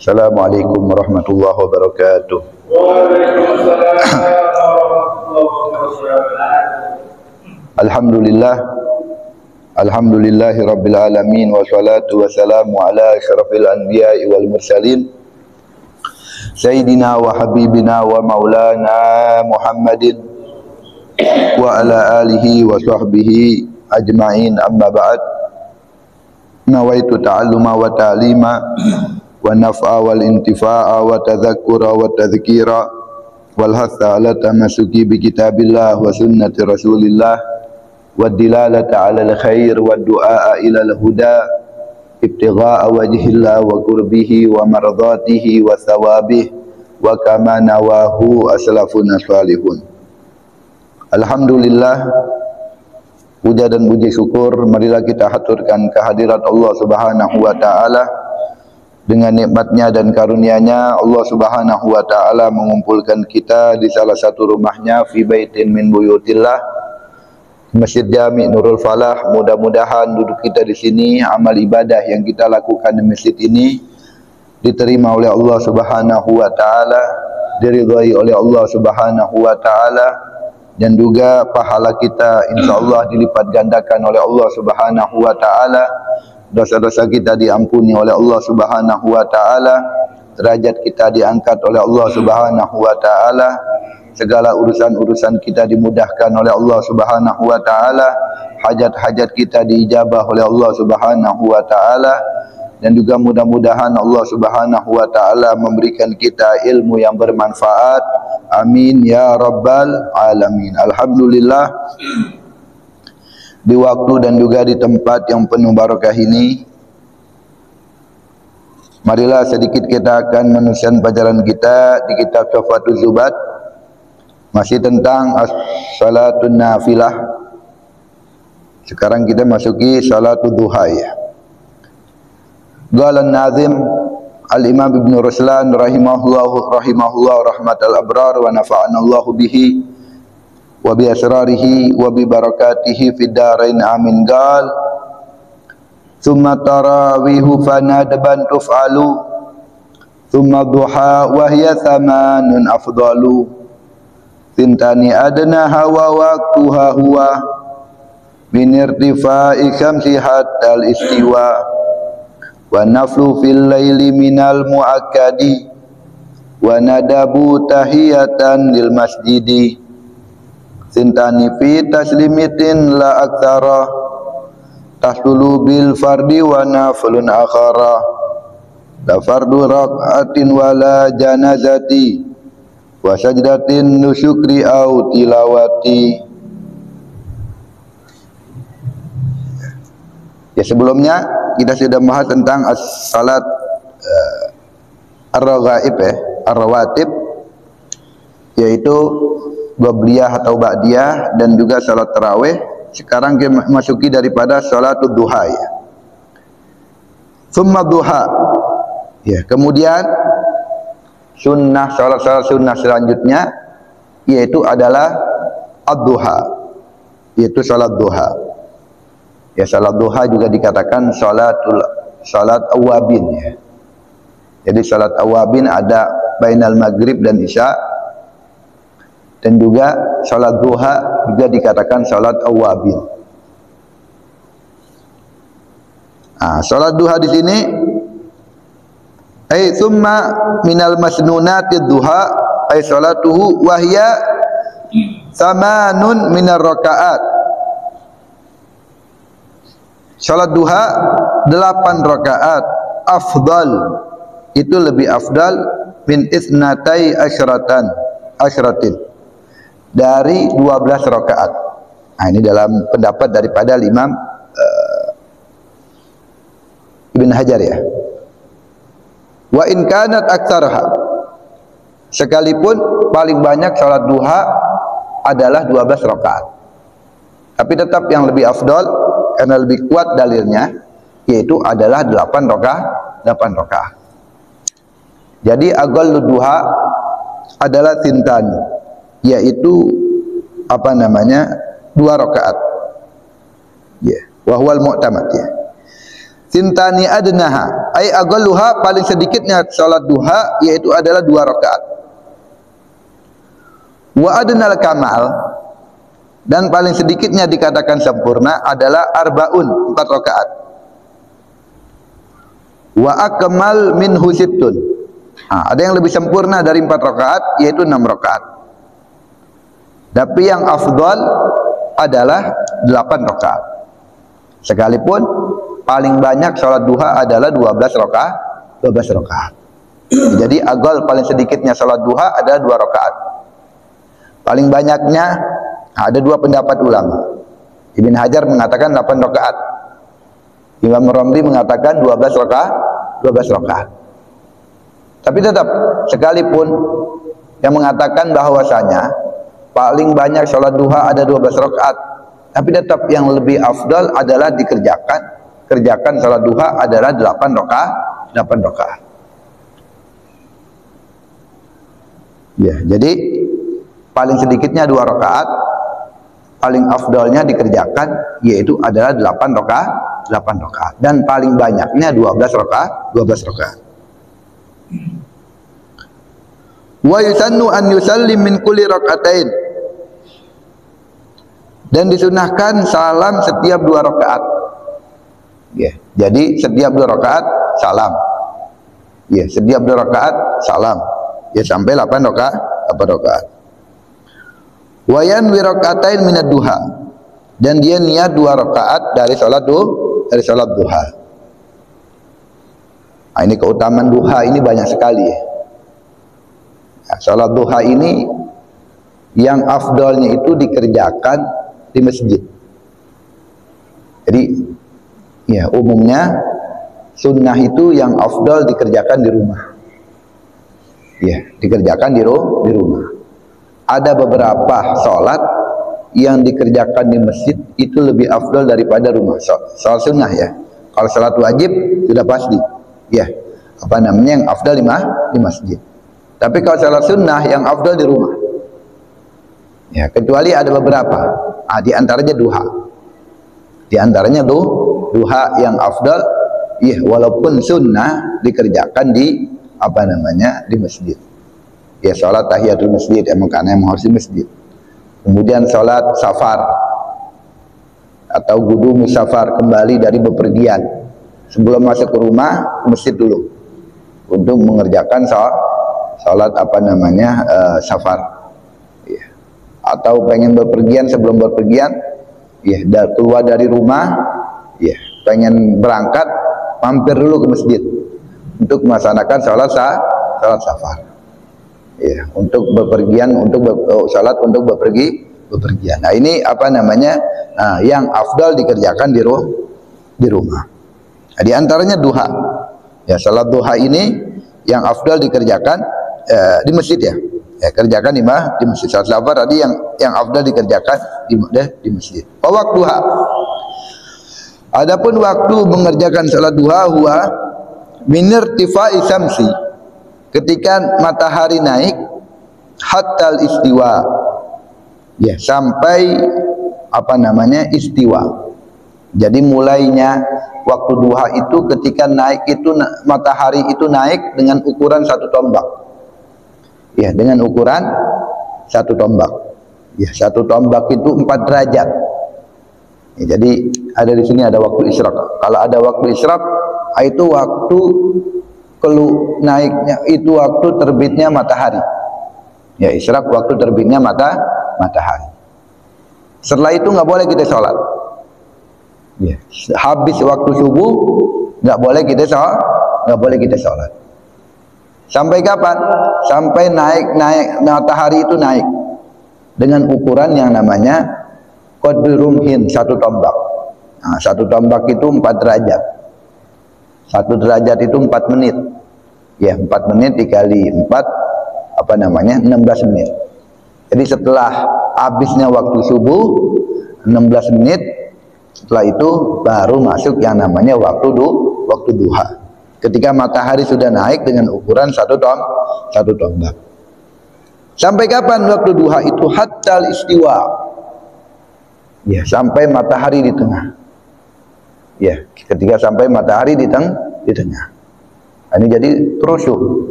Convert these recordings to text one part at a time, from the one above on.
Assalamualaikum warahmatullahi wabarakatuh. Alhamdulillah, alhamdulillahi rabbil alamin, wassalatu wassalamu ala asyrafil anbiya'i wal mursalin sayyidina wa habibina wa maulana Muhammadin wa ala alihi wa sahbihi ajma'in, amma ba'd. Nawaitu ta'alluma wa ta'lima wa naf'a wal intifa'a wa tadhakkura wa tadhkira wal hatha ala tamasuki bi kitabillah wa sunnati rasulillah wa dilalata ala al khair wa du'a ila al huda ibtigha'a wajhillah wa qurbihi wa mardatihi wa thawabih wa kama nawahu aslafuna salihun. Alhamdulillah, puja dan puji syukur marilah kita haturkan kehadirat Allah Subhanahu wa taala. Dengan nikmatnya dan karunia-Nya, Allah Subhanahu wa taala mengumpulkan kita di salah satu rumahnya, fi baitin min buyutillah, Masjid Jami' Nurul Falah. Mudah-mudahan duduk kita di sini, amal ibadah yang kita lakukan di masjid ini diterima oleh Allah Subhanahu wa taala, diridhai oleh Allah Subhanahu wa taala, dan juga pahala kita insyaallah dilipat gandakan oleh Allah Subhanahu wa taala. Dosa-dosa kita diampuni oleh Allah Subhanahu wa taala, derajat kita diangkat oleh Allah Subhanahu wa taala, segala urusan-urusan kita dimudahkan oleh Allah Subhanahu wa taala, hajat-hajat kita diijabah oleh Allah Subhanahu wa taala, dan juga mudah-mudahan Allah Subhanahu wa taala memberikan kita ilmu yang bermanfaat. Amin ya rabbal alamin. Alhamdulillah, di waktu dan juga di tempat yang penuh barakah ini, marilah sedikit kita akan meneruskan pelajaran kita di kitab Tuhfatul Zubat, masih tentang salatun nafilah. Sekarang kita masuki salatul duha ya. Qala an-nazim al-imam Ibnu Ruslan rahimahullah rahmatal abrar wa nafa'ana Allah bihi wa bi asrarihi wa bi barakatihi fid darain amin. Qal thumma tarawihu fanadban tuf'alu thumma duha wa hiya thamanun afdalu tintani adna hawa waqtuha huwa min irtifa'i khamsi hatta al-istiwa wa naflu fil laili minal muakkadi wa nadabu tahiyatan lil masjidi sintani fi taslimitin la aktsara tahsulu bil fardi wa naflun akhara la fardu rak'atin wala janazati wa sajdatin nusyukri au tilawati. Ya, sebelumnya kita sudah bahas tentang salat ar-raghaib ya, ar-rawatib, yaitu qabliyah atau ba'diyah dan juga salat tarawih. Sekarang kita masuki daripada salatul duha ya. Tsumma duha. Ya, kemudian sunnah, salat sunnah selanjutnya yaitu adalah ad-duha, yaitu salat duha. Ya, salat duha juga dikatakan salat awabin ya. Jadi salat awabin ada bainal maghrib dan isya, dan juga salat duha juga dikatakan salat awabin. Salat duha di sini ay thumma minal masnunatid duha ay salatuhu wa hiya thamanun minar rakaat. Salat duha 8 rakaat, afdal, itu lebih afdal, min isnatai asyratin, dari 12 rakaat. Ini dalam pendapat daripada Imam Ibn Hajar ya. Wa in kanat aktsarha, sekalipun paling banyak salat duha adalah 12 rakaat, tapi tetap yang lebih afdal karena lebih kuat dalilnya yaitu adalah 8 rakaat. Jadi aqallu duha adalah tintan, yaitu 2 rakaat. Ya, wa huwal mu'tamad ya. Sintani adnaha, ay aqalluha, paling sedikitnya salat duha yaitu adalah 2 rakaat. Wa adnal kamal, dan paling sedikitnya dikatakan sempurna adalah arbaun, 4 rakaat. Wa akmal minhu sittun. Ada yang lebih sempurna dari 4 rakaat yaitu 6 rakaat. Tapi yang afdal adalah 8 rakaat. Sekalipun paling banyak salat duha adalah 12 rakaat. Jadi aqall, paling sedikitnya salat duha adalah 2 rakaat. Paling banyaknya ada 2 pendapat ulama. Ibn Hajar mengatakan 8 rakaat. Imam Ramli mengatakan 12 rakaat. Tapi tetap, sekalipun yang mengatakan bahwasanya paling banyak salat duha ada 12 rakaat, tapi tetap yang lebih afdal adalah kerjakan salat duha adalah 8 rakaat. Ya, jadi paling sedikitnya 2 rakaat, paling afdalnya dikerjakan yaitu adalah 8 rakaat, dan paling banyaknya 12 rakaat. Wa yusannu an yusallim min kulli rakaatain, dan disunahkan salam setiap 2 rakaat. Ya, jadi setiap 2 rakaat salam. Ya, setiap 2 rakaat salam. Ya, sampai 8 rakaat. Wa yanwi rakaatain minad duha, dan dia niat 2 rakaat dari salat duha. Nah, ini keutamaan duha ini banyak sekali ya. Nah, salat duha ini yang afdalnya itu dikerjakan di masjid. Jadi ya, umumnya sunnah itu yang afdal dikerjakan di rumah. Ya, dikerjakan di rumah. Ada beberapa salat yang dikerjakan di masjid itu lebih afdal daripada rumah. Salat sunnah ya. Kalau salat wajib sudah pasti. Ya, yang afdal di masjid. Tapi kalau salat sunnah yang afdal di rumah. Ya, kecuali ada beberapa. Di antaranya duha. Di antaranya duha yang afdal, ya, walaupun sunnah dikerjakan di di masjid. Ya, salat tahiyatul masjid, karena emang harus di masjid. Kemudian salat safar atau gudu musafar, kembali dari bepergian, sebelum masuk ke rumah, ke masjid dulu untuk mengerjakan salat safar. Ya. Atau pengen bepergian, sebelum bepergian, ya, keluar dari rumah, ya, pengen berangkat, mampir dulu ke masjid untuk melaksanakan salat safar. Ya, untuk bepergian, salat untuk bepergian. Nah, ini yang afdal dikerjakan di rumah. Nah, di antaranya duha. Ya, salat duha ini yang afdal dikerjakan di masjid ya. Ya, kerjakan di masjid. Salat safar tadi yang afdal dikerjakan di masjid. Waktu duha. Adapun waktu mengerjakan salat duha huwa min irtifa'i syamsi, ketika matahari naik, hatta istiwa, ya, sampai istiwa. Jadi mulainya waktu duha itu ketika naik itu, matahari itu naik dengan ukuran 1 tombak. Ya, dengan ukuran 1 tombak. Ya, 1 tombak itu 4 derajat. Ya, jadi ada di sini ada waktu isyraq. Kalau ada waktu isyraq, itu waktu naiknya, itu waktu terbitnya matahari. Ya, isyraq waktu terbitnya matahari. Setelah itu nggak boleh kita sholat. Ya, habis waktu subuh nggak boleh kita sholat. Sampai kapan? Sampai naik matahari itu naik dengan ukuran yang namanya qadrumhin, 1 tombak. Nah, 1 tombak itu 4 derajat. 1 derajat itu 4 menit. Ya, 4 menit dikali 4 16 menit. Jadi setelah habisnya waktu subuh 16 menit, setelah itu baru masuk yang namanya waktu duha. Ketika matahari sudah naik dengan ukuran 1 tombak. Sampai kapan waktu duha itu? Hatta istiwa. Ya, sampai matahari di tengah. Ya, ketika sampai matahari di tengah. Nah, ini jadi terus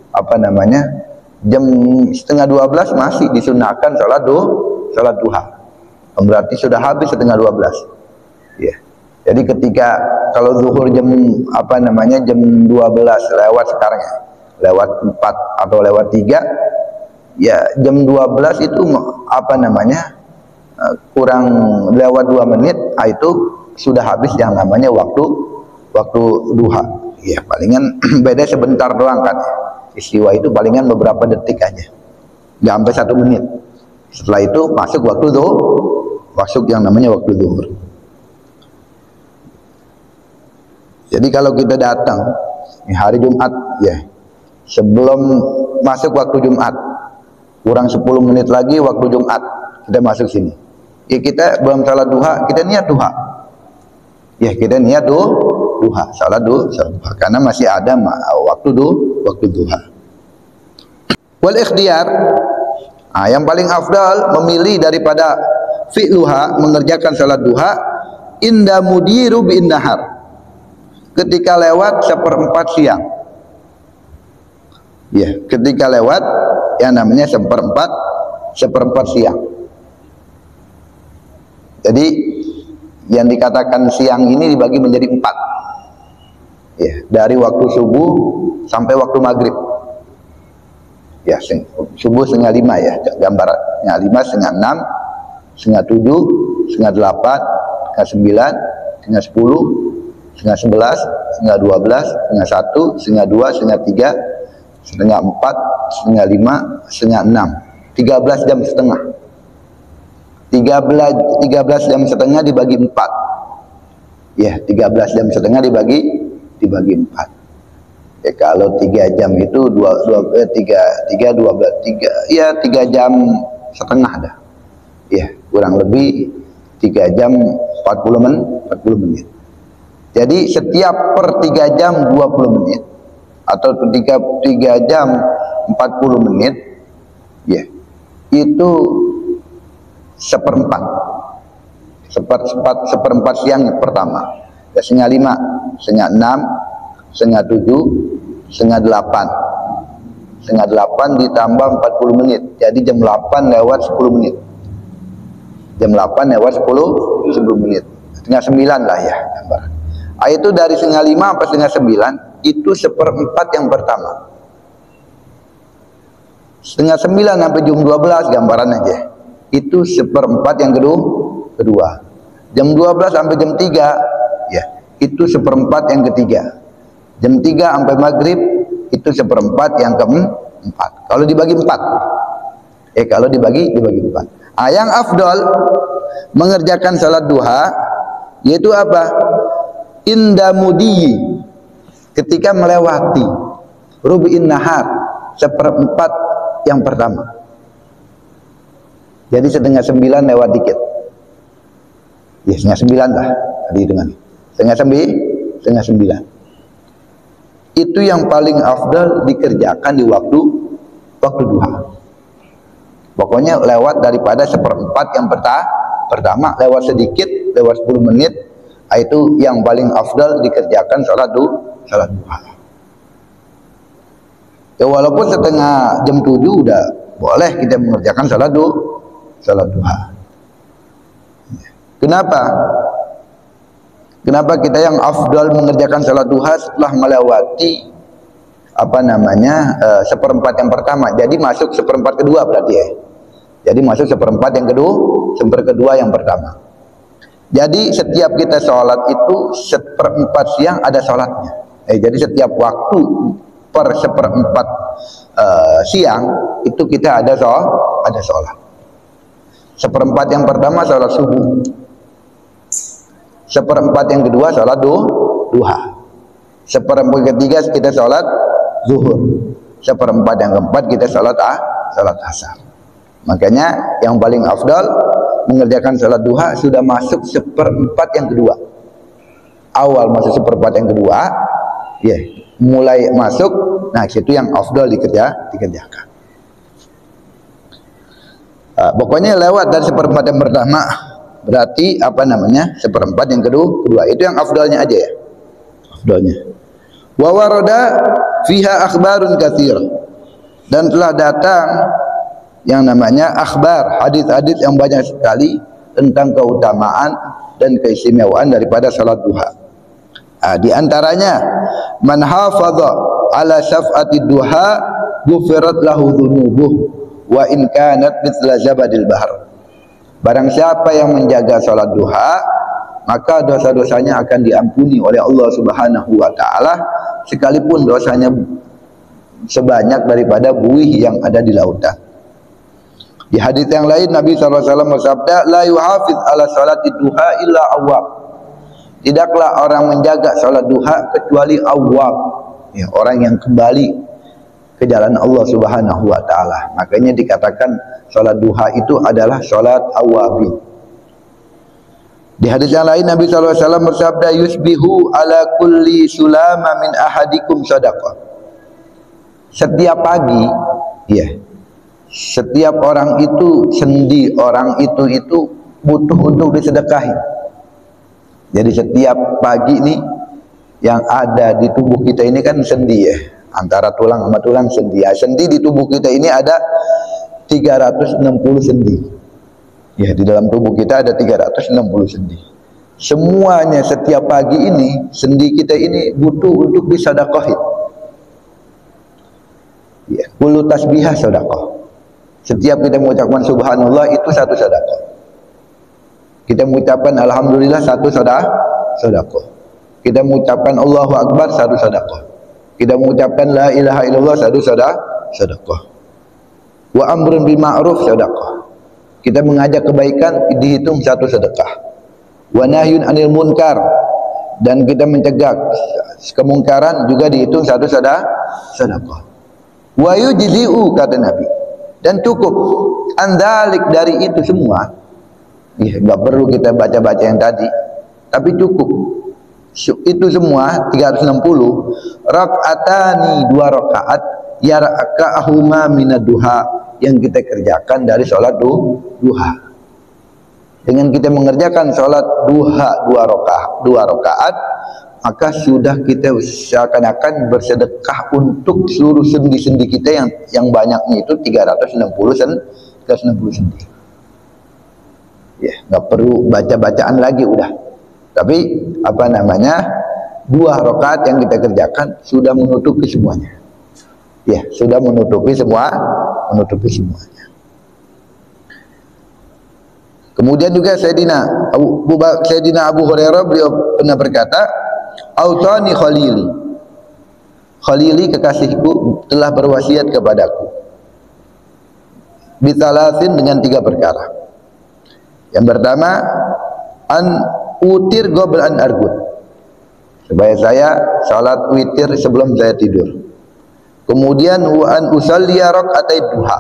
apa namanya, jam 11:30 masih disunahkan salat duha. Berarti sudah habis 11:30. Ya. Jadi ketika kalau zuhur jam apa namanya jam 12 lewat sekarang ya, lewat 4 atau lewat 3, ya jam 12 itu apa namanya kurang lewat 2 menit, itu sudah habis yang namanya waktu duha. Ya palingan beda sebentar doang kan. Istiwa itu palingan beberapa detik aja, nggak sampai 1 menit. Setelah itu masuk waktu masuk yang namanya waktu zuhur. Jadi kalau kita datang hari Jumat ya, sebelum masuk waktu Jumat kurang 10 menit lagi waktu Jumat kita masuk sini. Ya kita belum salat duha, kita niat duha. Ya kita niat duha, salat duha karena masih ada waktu duha. Wal ikhtiyar, yang paling afdal memilih daripada fi'luha, mengerjakan salat duha inda mudiru bin nahar, ketika lewat 1/4 siang. Ya, ketika lewat yang namanya 1/4 siang. Jadi yang dikatakan siang ini dibagi menjadi 4. Ya, dari waktu subuh sampai waktu maghrib. Ya, subuh 5:30 ya, gambarnya 5, 5:30, 6:30, 7:30, 8:30, 9:30, 10, 10:30, 11:30, 11:30, 1, 2, 3, 4, 5, 6, 13 jam setengah. 13 jam setengah dibagi 4. Ya, 13 jam setengah dibagi 4. Ya, kalau 3 jam itu 3 jam setengah dah. Ya, kurang lebih 3 jam 40 menit. Jadi setiap per 3 jam 20 menit atau 3 jam 40 menit, ya, itu 1/4 siang pertama. Ya, 5:30, 5:30, 7:30, 7:30, 7:30 ditambah 40 menit. Jadi jam 8 lewat 10 menit. Jam 8 lewat 10 menit. 8:30 lah ya gambaran. Itu dari 5:30 sampai 8:30 itu 1/4 yang pertama. 8:30 sampai jam 12 gambaran aja. Itu 1/4 yang kedua. Jam 12 sampai jam 3 ya, itu 1/4 yang ketiga. Jam 3 sampai maghrib itu 1/4 yang keempat. Kalau dibagi 4. Kalau dibagi 4. Yang afdal mengerjakan salat duha yaitu apa? Inda mudi, ketika melewati rubi'in nahar, 1/4 yang pertama. Jadi 8:30 lewat dikit. Ya, 8:30 lah tadi hitungan. 8:30. Itu yang paling afdal dikerjakan di waktu duha. Pokoknya lewat daripada 1/4 yang pertama, lewat sedikit, lewat 10 menit, itu yang paling afdal dikerjakan salat duha. Ya, walaupun setengah jam 7 udah boleh kita mengerjakan salat duha. Kenapa kita yang afdal mengerjakan salat duha setelah melewati apa namanya 1/4 yang pertama? Jadi masuk 1/4 kedua berarti ya. Jadi masuk 1/4 yang kedua yang pertama. Jadi setiap kita sholat itu 1/4 siang ada sholatnya. Jadi setiap waktu per 1/4 siang itu kita ada sholat. 1/4 yang pertama sholat subuh. 1/4 yang kedua sholat duha. 1/4 ketiga kita sholat zuhur. 1/4 yang keempat kita sholat asar. Makanya yang paling afdal mengerjakan salat duha sudah masuk 1/4 yang kedua. Awal masuk 1/4 yang kedua, ya, mulai masuk. Nah, situ yang afdal dikerjakan. Pokoknya lewat dari 1/4 yang pertama Berarti apa namanya? Seperempat yang kedua. Itu yang afdalnya aja ya. Afdalnya. Wa warada fiha akhbarun katsir. Dan telah datang yang namanya akhbar, hadis-hadis yang banyak sekali tentang keutamaan dan keistimewaan daripada salat duha. Di antaranya man hafadha ala syaf'ati duha ghufirat lahu dhunubuh wa in kanat mithla zabadil bahr. Barang siapa yang menjaga salat duha, maka dosa-dosanya akan diampuni oleh Allah Subhanahu wa taala sekalipun dosanya sebanyak daripada buih yang ada di lautan. Di hadis yang lain Nabi SAW bersabda, la yuhafiz ala salati duha illa awwab. Tidaklah orang menjaga salat duha kecuali awwab, ya, orang yang kembali ke jalan Allah Subhanahu wa taala. Makanya dikatakan salat duha itu adalah salat awwabin. Di hadis yang lain Nabi SAW bersabda, yusbihu ala kulli sulama min ahadikum sadaqah. Setiap pagi, ya, setiap orang itu sendi, orang itu butuh untuk disedekahi. Jadi setiap pagi ini yang ada di tubuh kita ini kan sendi, ya, antara tulang sama tulang sendi. Ya, sendi di tubuh kita ini ada 360 sendi. Ya, di dalam tubuh kita ada 360 sendi. Semuanya setiap pagi ini sendi kita ini butuh untuk disedekahi. Ya, kullu tasbihah sedekah. Setiap kita mengucapkan subhanallah itu satu sedekah. Kita mengucapkan alhamdulillah satu sedekah. Kita mengucapkan Allahu akbar satu sedekah. Kita mengucapkan la ilaha illallah satu sedekah. Wa amrun bil ma'ruf sedekah. Kita mengajak kebaikan dihitung satu sedekah. Wa nahyun anil munkar, dan kita mencegah kemungkaran juga dihitung satu sedekah. Wa yujzi'u, kata Nabi, dan cukup andalik dari itu semua. Ya, enggak perlu kita baca-baca yang tadi, tapi cukup itu semua 360 rakaatani, 2 rakaat ya raka'ahuma minad duha, yang kita kerjakan dari sholat duha. Dengan kita mengerjakan sholat duha 2 rakaat, maka sudah kita seakan-akan bersedekah untuk seluruh sendi-sendi kita yang banyaknya itu 360 sendi. Ya, nggak perlu baca-bacaan lagi udah. Tapi apa namanya, 2 rakaat yang kita kerjakan sudah menutupi semuanya. Ya, sudah menutupi semuanya. Kemudian juga Sayyidina Abu Hurairah, beliau pernah berkata, Autani Khalili kekasihku telah berwasiat kepadaku bitalatin, dengan 3 perkara. Yang pertama, an utir qabla an arqud, supaya saya salat witir sebelum saya tidur. Kemudian wa an usalliya rakaatai duha,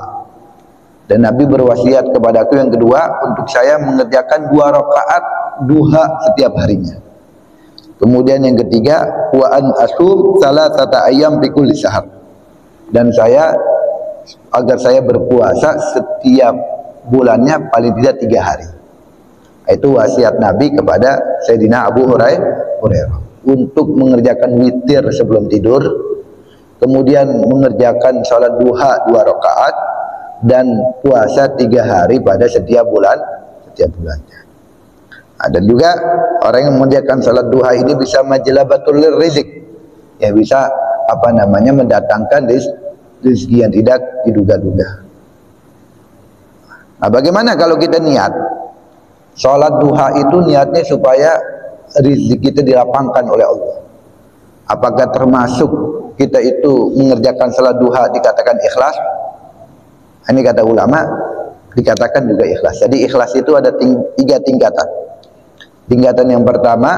dan Nabi berwasiat kepadaku yang kedua untuk saya mengerjakan 2 rakaat duha setiap harinya. Kemudian yang ketiga, wa an asum salasata ayyam fi kulli syahr, dan agar saya berpuasa setiap bulannya paling tidak 3 hari. Itu wasiat Nabi kepada Sayyidina Abu Hurairah untuk mengerjakan witir sebelum tidur, kemudian mengerjakan sholat duha 2 rakaat, dan puasa 3 hari pada setiap bulannya. Dan juga orang yang mengerjakan salat duha ini bisa majlabatul rizq, ya, bisa apa namanya, mendatangkan rezeki yang tidak diduga-duga. Nah, bagaimana kalau kita niat salat duha itu niatnya supaya rezeki kita dilapangkan oleh Allah? Apakah termasuk kita itu mengerjakan salat duha dikatakan ikhlas? Ini kata ulama, dikatakan juga ikhlas. Jadi ikhlas itu ada 3 tingkatan. Tingkatan yang pertama,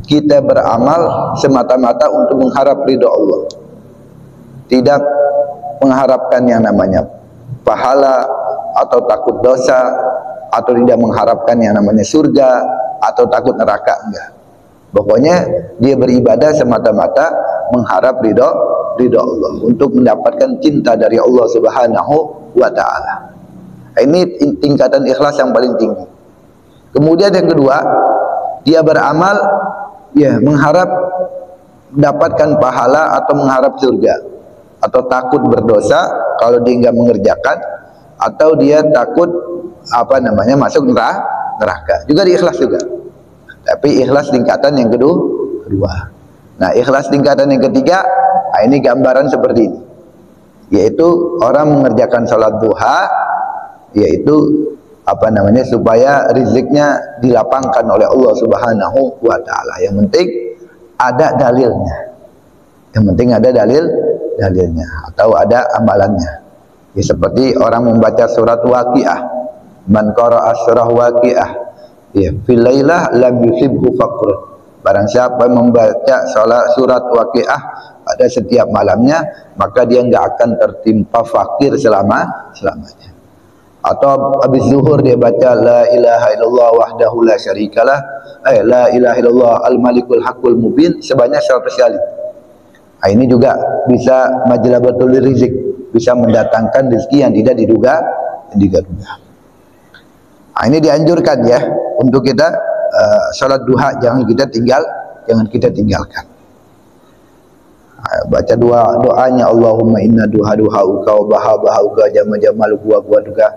kita beramal semata-mata untuk mengharap ridho Allah, tidak mengharapkan yang namanya pahala atau takut dosa, atau tidak mengharapkan yang namanya surga atau takut neraka. Enggak. Pokoknya dia beribadah semata-mata mengharap ridho Allah, untuk mendapatkan cinta dari Allah Subhanahu wa taala. Ini tingkatan ikhlas yang paling tinggi. Kemudian yang kedua, dia beramal ya mengharap mendapatkan pahala atau mengharap surga, atau takut berdosa kalau dia enggak mengerjakan, atau dia takut masuk neraka. Juga ikhlas juga. Tapi ikhlas tingkatan yang kedua. Nah, ikhlas tingkatan yang ketiga, ini gambaran seperti ini. Yaitu orang mengerjakan salat duha, yaitu supaya riziknya dilapangkan oleh Allah Subhanahu wa taala. Yang penting ada dalilnya. Yang penting ada dalilnya atau ada amalannya. Ya, seperti orang membaca surat Waqiah. Man qara'a surah Waqiah ya fil lailah lam yusibhu faqr. Barang siapa membaca surat Waqiah pada setiap malamnya, maka dia enggak akan tertimpa fakir selamanya. Atau habis zuhur dia baca la ilaha illallah wahdahu la syarikalah, la ilaha illallah al-malikul haqqul mubin sebanyak 100 kali. Nah, ini juga bisa majlabatul rizq, bisa mendatangkan rezeki yang tidak diduga. Nah, ini dianjurkan ya untuk kita salat duha, jangan kita tinggalkan. Baca doanya Allahumma inna duhauka wa bahauka jamaluka wa quwwatuka.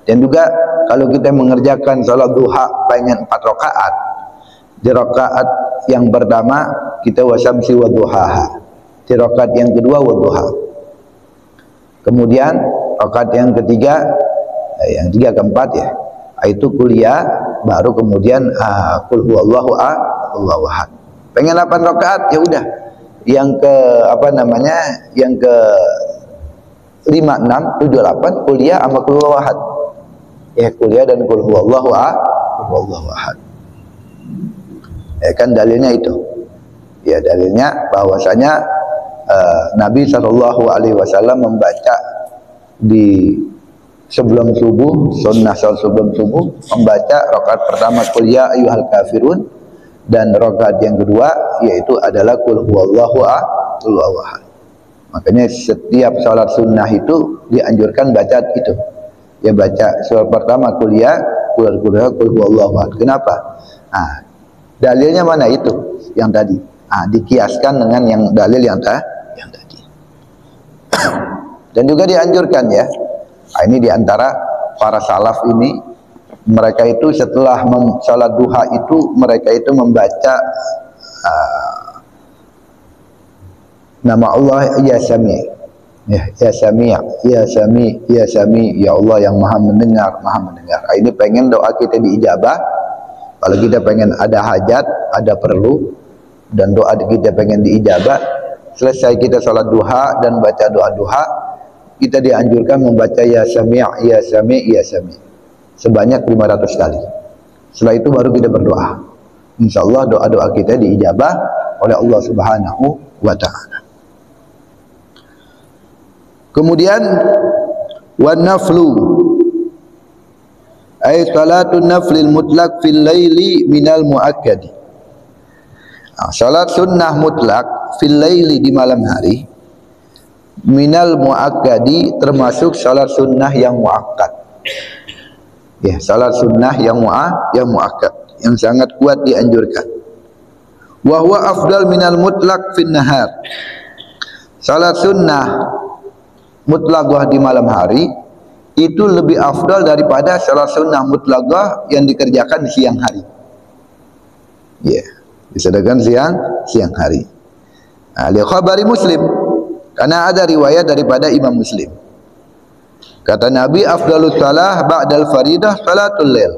Dan juga kalau kita mengerjakan salat duha pengen 4 rakaat, di rakaat yang pertama kita wasamsi wa duhaha, di rakaat yang kedua wa duha, kemudian rakaat yang ketiga, yang keempat ya, itu kuliah, baru kemudian qul huwallahu ahad. Pengen 8 rakaat, ya udah yang ke yang ke 5, 6, 7, 8 kuliah sama qul huwallahu ahad. Ya, kuliah dan qul huwallahu ahad. Ya kan dalilnya itu. Ya, dalilnya bahwasanya Nabi SAW membaca di sebelum subuh, sunnah sebelum subuh, membaca rakaat pertama qul ya ayyuhal kafirun, dan rakaat yang kedua yaitu adalah qul huwallahu ahad. Makanya setiap salat sunnah itu dianjurkan baca itu. Ya, baca surat pertama qul ya, qul huwallahu ahad. Kenapa? Nah, dalilnya mana itu? Yang tadi. Dikiaskan dengan yang dalil yang tadi. Dan juga dianjurkan ya. Ini diantara para salaf ini, mereka itu setelah salat duha itu mereka itu membaca nama Allah ya Sami, ya Sami, ya Sami, ya Sami, ya Allah yang maha mendengar. Ini pengen doa kita diijabah. Kalau kita pengen ada hajat, ada perlu, dan doa kita pengen diijabah, selesai kita salat duha dan baca doa duha, kita dianjurkan membaca ya Sami, ya Sami, ya Sami sebanyak 500 kali. Setelah itu baru kita berdoa. Insyaallah doa-doa kita diijabah oleh Allah Subhanahu wa taala. Kemudian wan naflu ay salatun naflil mutlaq fil laili minal muakkad. Salat sunnah mutlak fil laili di malam hari, minal muakkadi termasuk salat sunnah yang muakkad. Ya, salat sunnah yang muakkad, yang sangat kuat dianjurkan. Wa huwa afdal minal mutlaq fin nahar. Salat sunnah mutlaqah di malam hari itu lebih afdal daripada salat sunnah mutlaqah yang dikerjakan di siang hari. Ya, disedangkan siang hari. Li khabari Muslim, karena ada riwayat daripada Imam Muslim. Kata Nabi, afdalus salah ba'dal faridah salatul lail.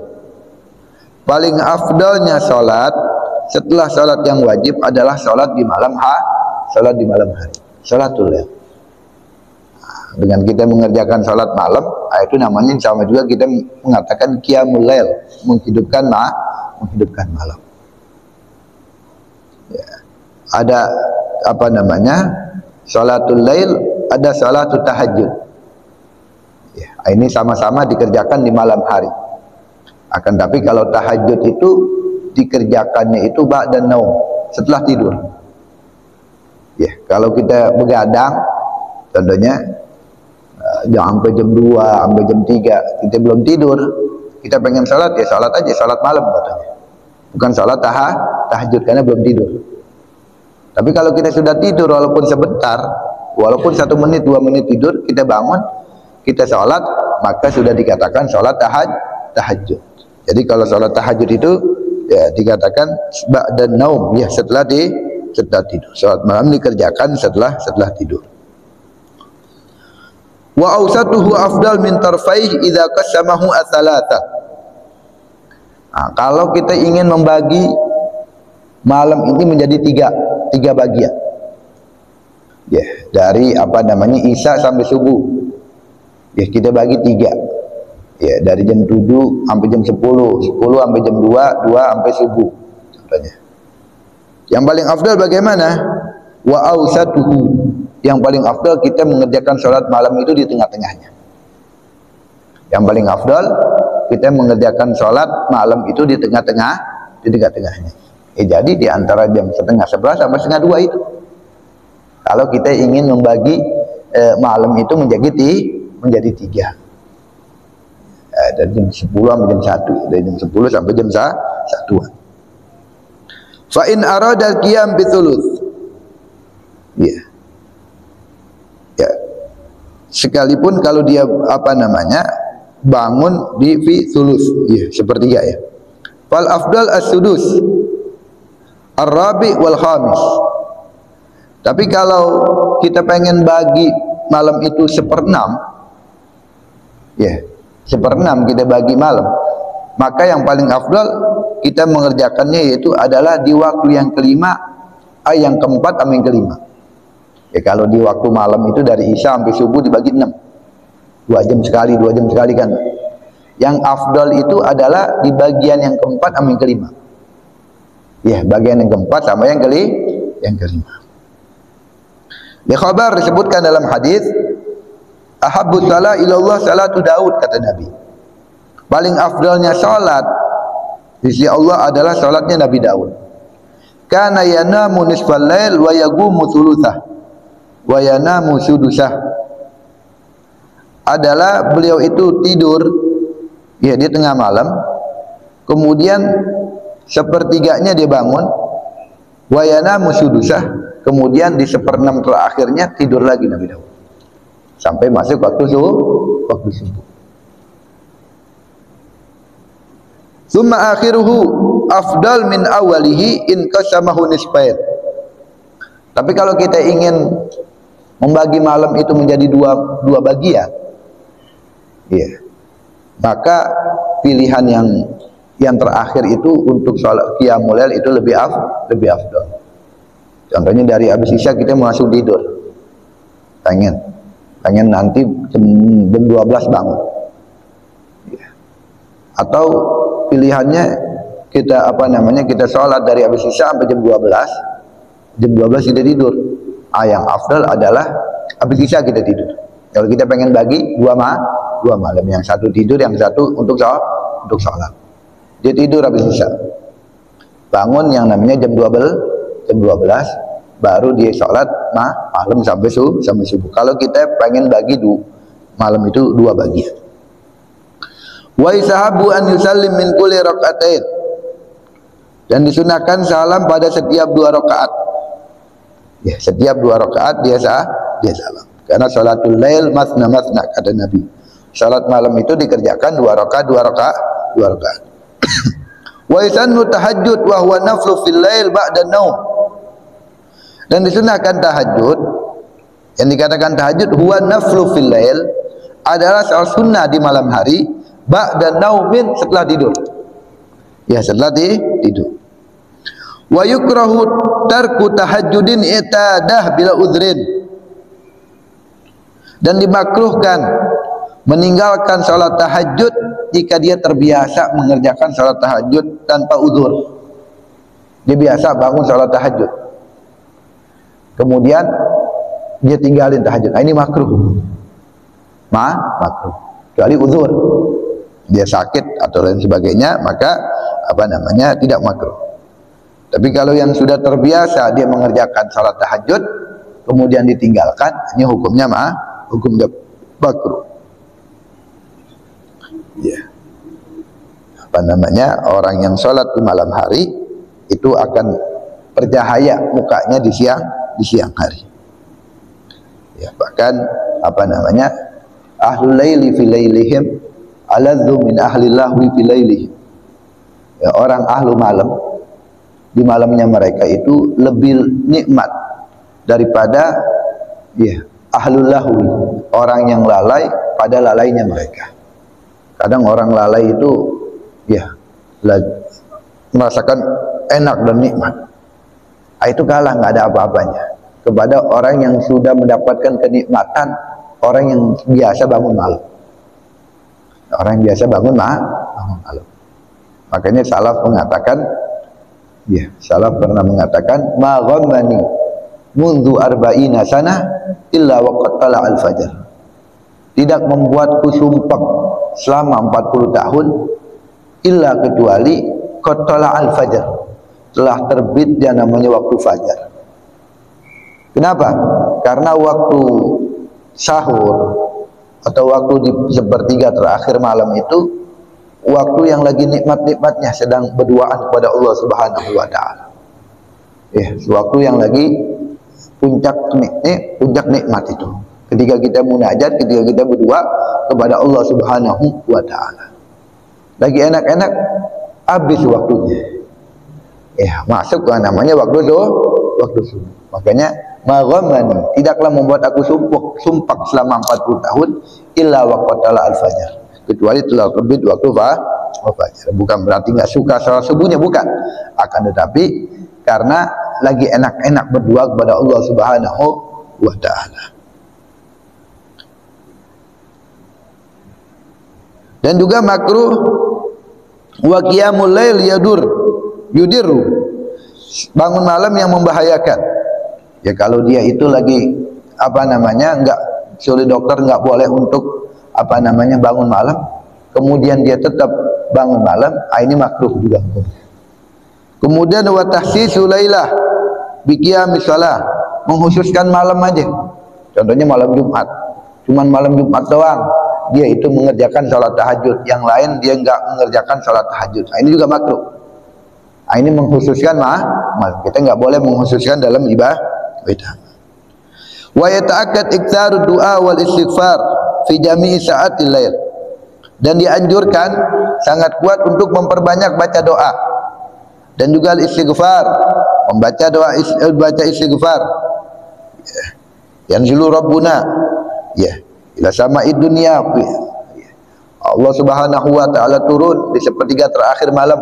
Paling afdalnya salat setelah salat yang wajib adalah salat di malam hari, salatul lail. Dengan kita mengerjakan salat malam, itu namanya sama juga kita mengatakan qiyamul lail, menghidupkan malam. Ya. Ada salatul lail, ada salatul tahajud. Ya, ini sama-sama dikerjakan di malam hari. Akan tapi kalau tahajud itu dikerjakannya itu ba'da naum, setelah tidur. Ya, kalau kita begadang, contohnya jam sampai jam 2, sampai jam 3 kita belum tidur, Kita pengen sholat, ya sholat aja, sholat malam katanya. Bukan sholat tahajud karena belum tidur. Tapi kalau kita sudah tidur walaupun sebentar, walaupun 1 menit 2 menit tidur, kita bangun, kita sholat, maka sudah dikatakan sholat tahajud. Jadi kalau sholat tahajud itu ya dikatakan ba'dan naum, ya setelah tidur. Sholat malam dikerjakan setelah tidur. Wa awsatuhu afdal min tarfaih idza qasamahu atsalatsa. Nah, kalau kita ingin membagi malam ini menjadi tiga bagian. Ya, dari Isya sampai subuh. Ya, kita bagi 3. Ya, dari jam 7 sampai jam 10, 10 sampai jam 2, 2 sampai subuh. Contohnya. Yang paling afdal bagaimana? Wa awsatuhu. Yang paling afdal kita mengerjakan sholat malam itu di tengah-tengahnya. Yang paling afdal kita mengerjakan sholat malam itu di tengah-tengahnya. Jadi di antara jam 10:30 sampai 11:30 itu. Kalau kita ingin membagi malam itu menjadi 3. Dari jam 10 sampai jam 1, dari jam 10 sampai jam 1. Fa in arada al-qiyam bi thuluth. Ya. Ya. Sekalipun kalau dia bangun di fi thuluth, ya, sepertiga ya. Fal afdal as-sudus. Ar-rabi wal khamis. Tapi kalau kita pengen bagi malam itu 1/6, ya, 1/6 kita bagi malam, maka yang paling afdal kita mengerjakannya yaitu adalah di waktu yang kelima, yang keempat sama yang kelima. Ya, kalau di waktu malam itu dari Isya sampai subuh dibagi 6, 2 jam sekali kan. Yang afdal itu adalah di bagian yang keempat sama yang kelima. Ya, bagian yang keempat sama yang kelima. Di khabar disebutkan dalam hadis, ahabbu shalah ilallah salatu Daud, kata Nabi. Paling afdalnya salat di sisi Allah adalah salatnya Nabi Daud. Kana yanamu nisfal lail wa yaqumu thulutsah wa yanamu sudusah. Adalah beliau itu tidur ya di tengah malam, kemudian 1/3-nya dia bangun, wa yanamu sudusah, kemudian di 1/6 terakhirnya tidur lagi Nabi Daud sampai masuk waktu subuh. Summa akhiruhu afdal min awalihi in qasamahu nisfain. Tapi kalau kita ingin membagi malam itu menjadi dua bagian, ya, maka pilihan yang terakhir itu untuk sholat qiyamul lail itu lebih afdal. Contohnya dari habis Isya kita mau langsung tidur, pengen nanti jam 12 bangun, ya. Atau pilihannya kita kita sholat dari habis Isya sampai jam 12 kita tidur. Yang afdal adalah habis Isya kita tidur. Kalau kita pengen bagi dua malam, yang satu tidur, yang satu untuk sholat. Dia tidur habis Isya, bangun yang namanya jam 12, baru dia sholat malam sampai subuh. Kalau kita pengen bagi malam itu 2 bagian. Wa isahabu an yusallim min kulli rak'atain. Dan disunahkan salam pada setiap 2 rakaat. Ya, setiap 2 rakaat dia salam. Karena salatul lail masna kata Nabi. Salat malam itu dikerjakan 2 rakaat. Wa isannu tahajjud wa huwa naflu fil lail ba'da naum. Dan disunahkan tahajud, yang dikatakan tahajud huwa naflu fil lail, adalah salat sunnah di malam hari ba'da naumin, setelah tidur. Ya, setelah tidur. Wa yukrahu tarku tahajjudin i'tadah bila udhrin. Dan dimakruhkan meninggalkan salat tahajud jika dia terbiasa mengerjakan salat tahajud tanpa udzur. Dia biasa bangun salat tahajud, kemudian dia tinggalin tahajud. Ini makruh. Makruh. Kecuali udzur, dia sakit atau lain sebagainya, maka tidak makruh. Tapi kalau yang sudah terbiasa dia mengerjakan salat tahajud kemudian ditinggalkan, ini hukumnya hukum makruh. Ya. orang yang sholat di malam hari itu akan bercahaya mukanya di siang hari. Ya, bahkan ahlul laili fi lailihim aladzu min ahli lahwi fi lailihim. Ya, orang ahlu malam di malamnya mereka itu lebih nikmat daripada ahlul lahwi, orang yang lalai pada lalainya mereka. Kadang orang lalai itu merasakan enak dan nikmat. Itu kalah, nggak ada apa-apanya kepada orang yang sudah mendapatkan kenikmatan orang yang biasa bangun malam. Orang yang biasa bangun malam. Makanya salaf pernah mengatakan, ma ghammani mundu arba'ina sana illa waqad tala'al fajar. Tidak membuatku sumpah selama 40 tahun illa kecuali qad tala'al fajar, telah terbit yang namanya waktu fajar. Kenapa? Karena waktu sahur atau waktu di sepertiga terakhir malam itu waktu yang lagi nikmat-nikmatnya, sedang berduaan kepada Allah Subhanahu wa taala. Waktu yang lagi puncak nikmat itu. Ketika kita munajat, ketika kita berdoa kepada Allah Subhanahu wa taala. Lagi enak-enak, habis waktunya. Masuk ke namanya waktu subuh. Makanya maghamani, tidaklah membuat aku sumpah selama 40 tahun illa waqad tala'al fajar, kecuali telah terbit waktu fajar. Bukan berarti nggak suka salat subuhnya, bukan. Akan tetapi karena lagi enak-enak berdoa kepada Allah Subhanahu wa taala. Dan juga makruh wa qiyamul lail yudiru, bangun malam yang membahayakan. Ya kalau dia itu lagi enggak oleh dokter enggak boleh untuk bangun malam, kemudian dia tetap bangun malam, ini makruh juga. Kemudian wa tahsisu lailah bi qiyamis shalah, mengkhususkan malam aja. Contohnya malam Jumat, cuman malam Jumat doang dia itu mengerjakan salat tahajud, yang lain dia enggak mengerjakan salat tahajud. Ini juga makruh. Ini mengkhususkan malam. Kita enggak boleh mengkhususkan dalam ibadah. Wa yata'akkad iktsaru du'a wal istighfar fi jami'i sa'atil lail, dan dianjurkan sangat kuat untuk memperbanyak baca doa dan juga istighfar, baca istighfar. Yanzilu rabbuna ila sama'id dunya, Allah Subhanahu wa taala turun di sepertiga terakhir malam.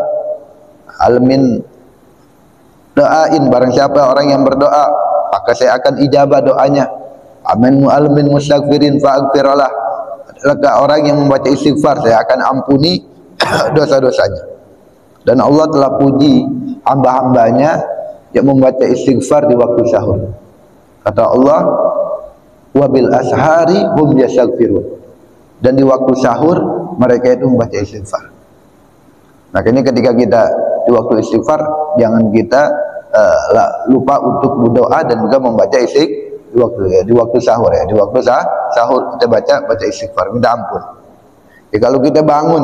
Almin doain, barang siapa orang yang berdoa maka saya akan ijabah doanya. Amin mu'almin mustaghfirin fa'aghfiralah, adalah orang yang membaca istighfar saya akan ampuni dosa-dosanya. Dan Allah telah puji hamba-hambanya yang membaca istighfar di waktu sahur. Kata Allah, wabil ashari hum yastaghfirun, dan di waktu sahur mereka itu membaca istighfar. Makanya ketika kita di waktu istighfar, jangan kita lupa untuk berdoa dan juga membaca di waktu sahur ya. Di waktu sahur kita baca istighfar, minta ampun. Kalau kita bangun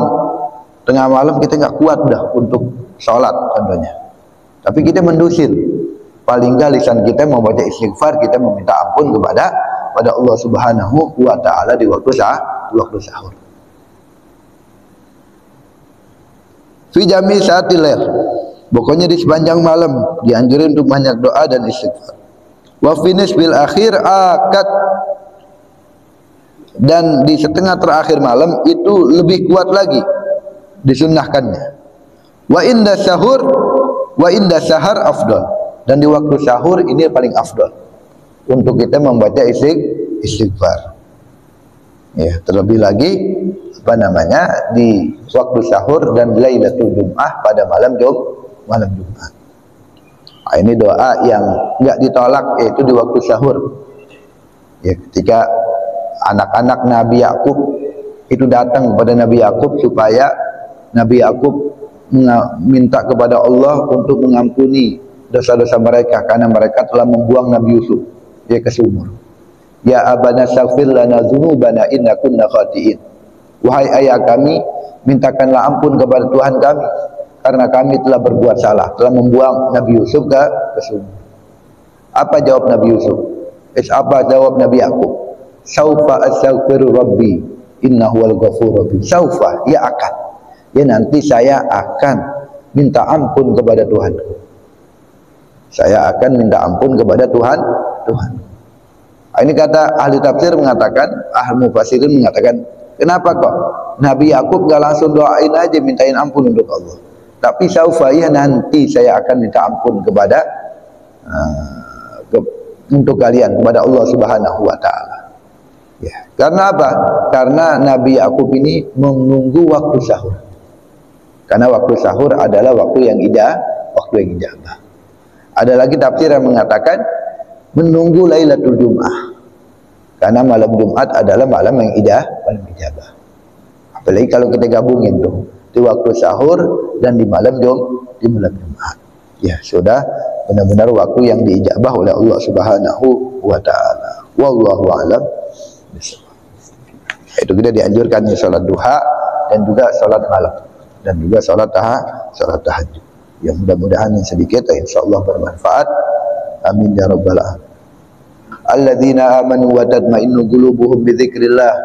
tengah malam kita nggak kuat dah untuk sholat contohnya, tapi kita mendusir, paling nggak lisan kita membaca istighfar, kita meminta ampun kepada Allah Subhanahu wa taala di waktu sahur. Fi jami sa'atil lail, pokoknya di sepanjang malam dianjurin untuk banyak doa dan istighfar. Wa finis bil akhir akad, dan di setengah terakhir malam itu lebih kuat lagi disunnahkannya. Wa inda sahar afdal, dan di waktu sahur ini paling afdal untuk kita membaca istighfar. Ya, terlebih lagi di waktu sahur dan Lailatul Jum'ah pada malam Jumat. Ini doa yang enggak ditolak, yaitu di waktu sahur. Ya, ketika anak-anak Nabi Yakub itu datang kepada Nabi Yakub supaya Nabi Yakub minta kepada Allah untuk mengampuni dosa-dosa mereka karena mereka telah membuang Nabi Yusuf ke sumur. Ya abana astaghfir lana dzunubana inna kunna khati'in. Wahai ayah kami, mintakanlah ampun kepada Tuhan kami karena kami telah berbuat salah, telah membuang Nabi Yusuf ke sumur. Apa jawab Nabi Yusuf? Apa jawab Nabi Yakub? Saufa astaghfiru rabbi innahu wal ghafurur rahim. Saufa, ya akan. Ya nanti saya akan minta ampun kepada Tuhanku. Saya akan minta ampun kepada Tuhan. Ini kata ahli tafsir mengatakan, ahli mufassirin mengatakan, kenapa kok Nabi Yakub gak langsung doain aja mintain ampun untuk Allah, tapi saufa, ya nanti saya akan minta ampun kepada untuk kalian kepada Allah Subhanahu wa taala. Ya, karena apa? Karena Nabi Yakub ini menunggu waktu sahur. Karena waktu sahur adalah waktu yang ijabah. Ada lagi tafsir yang mengatakan menunggu Lailatul Jum'ah. Karena malam Jumat adalah malam yang ijabah. Apalagi kalau kita gabungin tuh di waktu sahur dan di malam Jumat. Ya, sudah benar-benar waktu yang diijabah oleh Allah Subhanahu wa taala. Wallahu a'lam bishawab. Itu kita dianjurkan ya salat duha dan juga salat malam dan juga salat tahajud. Ya mudah-mudahan yang sedikit insyaallah bermanfaat. Amin ya rabbal alamin. Alladzina amanu wa tatma'innu qulubuhum bi dzikrillah.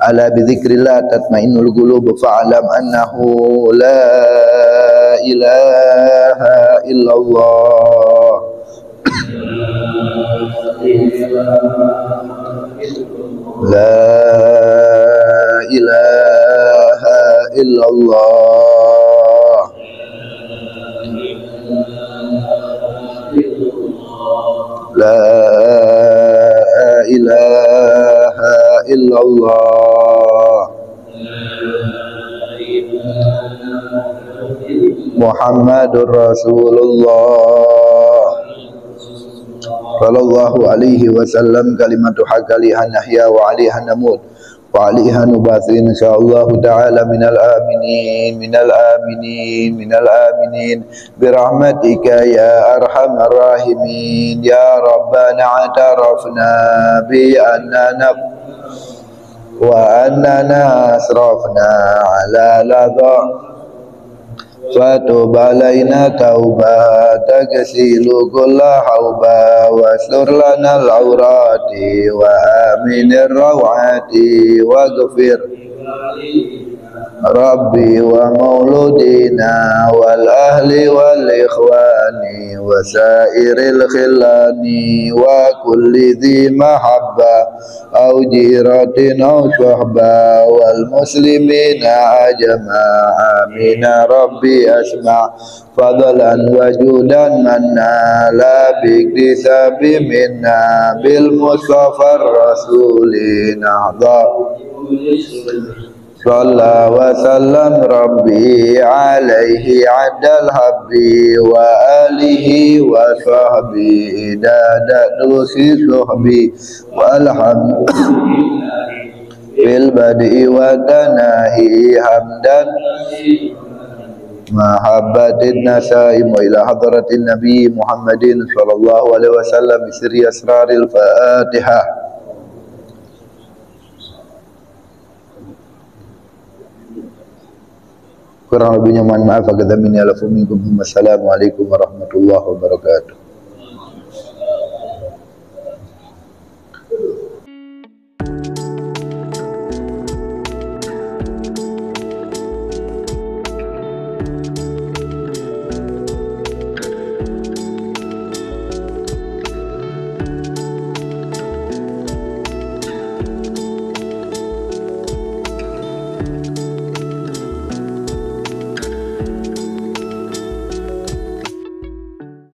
Ala bi dzikrillah tatma'innul qulub fa'lam annahu la ilaha illallah. La ilaha illallah. La ilaha illallah. Muhammadur Rasulullah sallallahu alaihi wasallam. Kalimatu haqqaliha nahya wa 'alaiha namut wa 'alaiha nubath insyaallah ta'ala minal aminin bi rahmatika ya arhamar rahimin. Ya rabbana atarafna bi annana wa annana asrafna ala ladha fatub alaina tauba tagsilu kulla hauba wastur lana al-aurati wa aminir rawati waghfir Rabbi wa mauludina wal ahli wal ikhwani wa sairil khilani wa kulli dhi mahabba au jiratin au syahba wal muslimina ajma'a amina Rabbi asma' fadlan wa judan manna la biktisabi minna bil mustafa rasulin a'dha Sallallahu wa sallam Rabbi alaihi adal habbi wa alihi wa sahbihi dadatu si suhbi walhamdulillah fil badi wa tanahi hamdan mahabbatin nasaim wa ila hadratin nabi Muhammadin sallallahu alaihi wasallam sirri asraril Fatihah. Kurang lebihnya mohon maaf. Assalamualaikum warahmatullahi wabarakatuh.